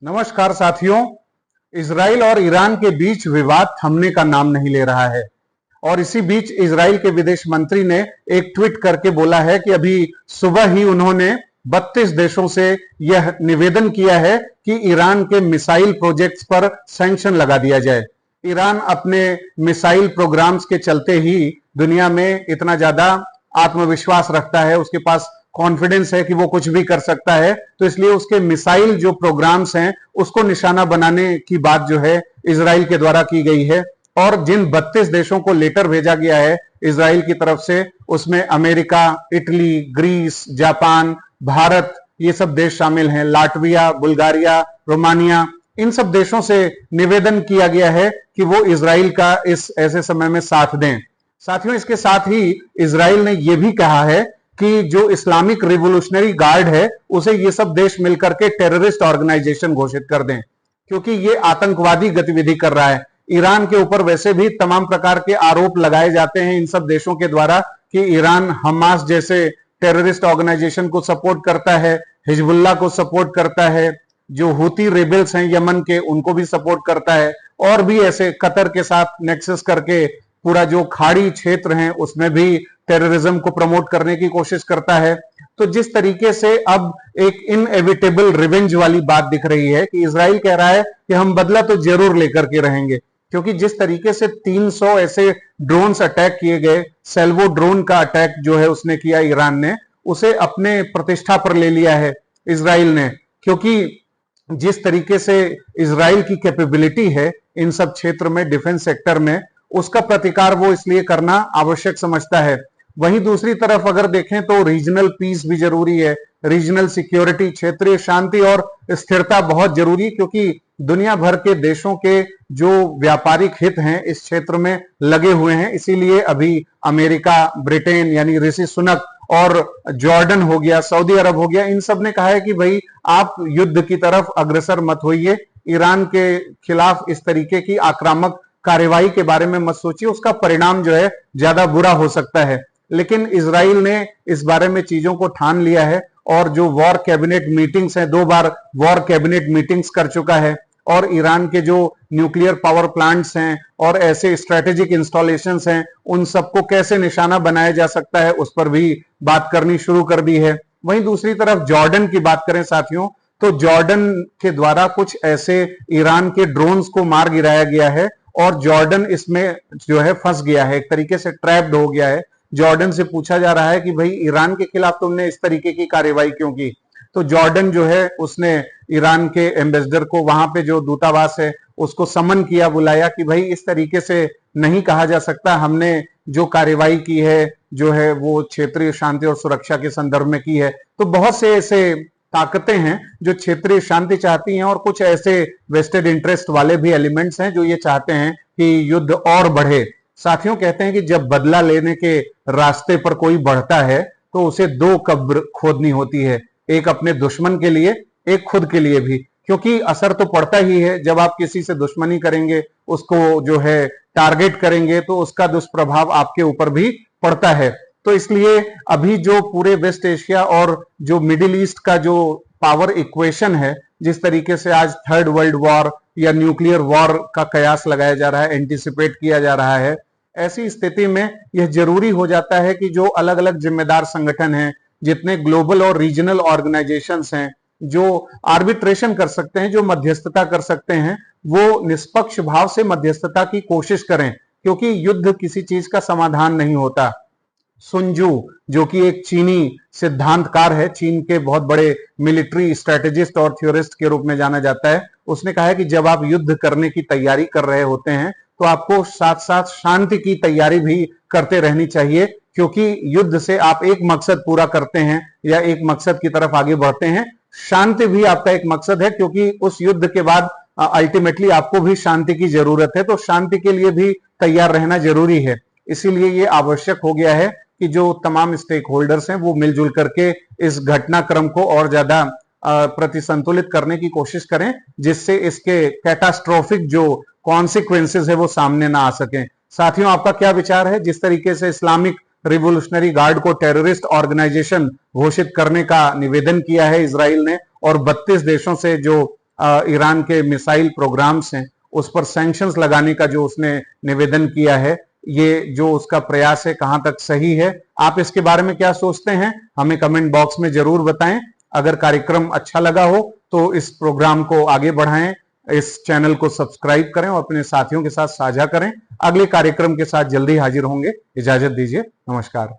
नमस्कार साथियों। इजराइल और ईरान के बीच विवाद थमने का नाम नहीं ले रहा है और इसी बीच इजराइल के विदेश मंत्री ने एक ट्वीट करके बोला है कि अभी सुबह ही उन्होंने 32 देशों से यह निवेदन किया है कि ईरान के मिसाइल प्रोजेक्ट्स पर सैंक्शन लगा दिया जाए। ईरान अपने मिसाइल प्रोग्राम्स के चलते ही दुनिया में इतना ज्यादा आत्मविश्वास रखता है, उसके पास कॉन्फिडेंस है कि वो कुछ भी कर सकता है, तो इसलिए उसके मिसाइल जो प्रोग्राम्स हैं उसको निशाना बनाने की बात जो है इजराइल के द्वारा की गई है। और जिन 32 देशों को लेटर भेजा गया है इजराइल की तरफ से, उसमें America, Italy, Greece, Japan, Bharat, ये सब देश शामिल हैं, लाटविया, बुल्गारिया, रोमानिया, इन सब देशों से निवेदन किया गया है कि वो इजराइल का इस ऐसे समय में साथ दें। साथियों, इसके साथ ही इजराइल ने यह भी कहा है कि जो इस्लामिक रिवोल्यूशनरी गार्ड है उसे ये सब देश मिलकर के टेररिस्ट ऑर्गेनाइजेशन घोषित कर दें, क्योंकि ये आतंकवादी गतिविधि कर रहा है। ईरान के ऊपर वैसे भी तमाम प्रकार के आरोप लगाए जाते हैं इन सब देशों के द्वारा कि ईरान हमास जैसे टेररिस्ट ऑर्गेनाइजेशन को सपोर्ट करता है, हिजबुल्लाह को सपोर्ट करता है, जो हुती रेबल्स हैं यमन के उनको भी सपोर्ट करता है, और भी ऐसे कतर के साथ नेक्सस करके पूरा जो खाड़ी क्षेत्र है उसमें भी टेररिज्म को प्रमोट करने की कोशिश करता है। तो जिस तरीके से अब एक इनएविटेबल रिवेंज वाली बात दिख रही है कि इजराइल कह रहा है कि हम बदला तो जरूर लेकर के रहेंगे, क्योंकि जिस तरीके से 300 ऐसे ड्रोन्स अटैक किए गए, सेल्वो ड्रोन का अटैक जो है उसने किया ईरान ने, उसे अपने प्रतिष्ठा पर ले लिया है इजराइल ने, क्योंकि जिस तरीके से इजराइल की कैपेबिलिटी है इन सब क्षेत्र में, डिफेंस सेक्टर में, उसका प्रतिकार वो इसलिए करना आवश्यक समझता है। वहीं दूसरी तरफ अगर देखें तो रीजनल पीस भी जरूरी है, रीजनल सिक्योरिटी, क्षेत्रीय शांति और स्थिरता बहुत जरूरी, क्योंकि दुनिया भर के देशों के जो व्यापारिक हित हैं इस क्षेत्र में लगे हुए हैं। इसीलिए अभी अमेरिका, ब्रिटेन यानी ऋषि सुनक और जॉर्डन हो गया, सऊदी अरब हो गया, इन सब ने कहा है कि भाई आप युद्ध की तरफ अग्रसर मत होइए, ईरान के खिलाफ इस तरीके की आक्रामक कार्रवाई के बारे में मत सोचिए, उसका परिणाम जो है ज्यादा बुरा हो सकता है। लेकिन इजराइल ने इस बारे में चीजों को ठान लिया है और जो वॉर कैबिनेट मीटिंग्स हैं, 2 बार वॉर कैबिनेट मीटिंग्स कर चुका है, और ईरान के जो न्यूक्लियर पावर प्लांट्स हैं और ऐसे स्ट्रेटेजिक इंस्टॉलेशंस हैं उन सबको कैसे निशाना बनाया जा सकता है उस पर भी बात करनी शुरू कर दी है। वहीं दूसरी तरफ जॉर्डन की बात करें साथियों, तो जॉर्डन के द्वारा कुछ ऐसे ईरान के ड्रोन्स को मार गिराया गया है और जॉर्डन इसमें जो है फंस गया है, एक तरीके से ट्रैप्ड हो गया है। जॉर्डन से पूछा जा रहा है कि भाई ईरान के खिलाफ तुमने इस तरीके की कार्रवाई क्यों की? तो जॉर्डन जो है उसने ईरान के एम्बेसडर को, वहां पे जो दूतावास है उसको समन किया, बुलाया कि भाई इस तरीके से नहीं कहा जा सकता, हमने जो कार्रवाई की है जो है वो क्षेत्रीय शांति और सुरक्षा के संदर्भ में की है। तो बहुत से ऐसे ताकतें हैं जो क्षेत्रीय शांति चाहती हैं और कुछ ऐसे वेस्टेड इंटरेस्ट वाले भी एलिमेंट्स हैं जो ये चाहते हैं कि युद्ध और बढ़े। साथियों, कहते हैं कि जब बदला लेने के रास्ते पर कोई बढ़ता है तो उसे 2 कब्र खोदनी होती है, एक अपने दुश्मन के लिए, एक खुद के लिए भी, क्योंकि असर तो पड़ता ही है। जब आप किसी से दुश्मनी करेंगे, उसको जो है टारगेट करेंगे, तो उसका दुष्प्रभाव आपके ऊपर भी पड़ता है। तो इसलिए अभी जो पूरे वेस्ट एशिया और जो मिडिल ईस्ट का जो पावर इक्वेशन है, जिस तरीके से आज 3rd वर्ल्ड वॉर या न्यूक्लियर वॉर का कयास लगाया जा रहा है, एंटीसिपेट किया जा रहा है, ऐसी स्थिति में यह जरूरी हो जाता है कि जो अलग अलग जिम्मेदार संगठन हैं, जितने ग्लोबल और रीजनल ऑर्गेनाइजेशंस हैं जो आर्बिट्रेशन कर सकते हैं, जो मध्यस्थता कर सकते हैं, वो निष्पक्ष भाव से मध्यस्थता की कोशिश करें, क्योंकि युद्ध किसी चीज का समाधान नहीं होता। सुनजू, जो कि एक चीनी सिद्धांतकार है, चीन के बहुत बड़े मिलिट्री स्ट्रेटेजिस्ट और थ्योरिस्ट के रूप में जाना जाता है, उसने कहा है कि जब आप युद्ध करने की तैयारी कर रहे होते हैं तो आपको साथ साथ शांति की तैयारी भी करते रहनी चाहिए, क्योंकि युद्ध से आप एक मकसद पूरा करते हैं या एक मकसद की तरफ आगे बढ़ते हैं। शांति भी आपका एक मकसद है, क्योंकि उस युद्ध के बाद अल्टीमेटली आपको भी शांति की जरूरत है, तो शांति के लिए भी तैयार रहना जरूरी है। इसीलिए ये आवश्यक हो गया है कि जो तमाम स्टेक होल्डर्स हैं वो मिलजुल करके इस घटनाक्रम को और ज्यादा प्रतिसंतुलित करने की कोशिश करें, जिससे इसके कैटास्ट्रोफिक जो कॉन्सिक्वेंसेस है वो सामने ना आ सकें। साथियों, आपका क्या विचार है? जिस तरीके से इस्लामिक रिवोल्यूशनरी गार्ड को टेररिस्ट ऑर्गेनाइजेशन घोषित करने का निवेदन किया है इजराइल ने और 32 देशों से जो ईरान के मिसाइल प्रोग्राम्स हैं उस पर सैंक्शंस लगाने का जो उसने निवेदन किया है, ये जो उसका प्रयास है कहां तक सही है? आप इसके बारे में क्या सोचते हैं, हमें कमेंट बॉक्स में जरूर बताएं। अगर कार्यक्रम अच्छा लगा हो तो इस प्रोग्राम को आगे बढ़ाएं, इस चैनल को सब्सक्राइब करें और अपने साथियों के साथ साझा करें। अगले कार्यक्रम के साथ जल्दी हाजिर होंगे। इजाजत दीजिए, नमस्कार।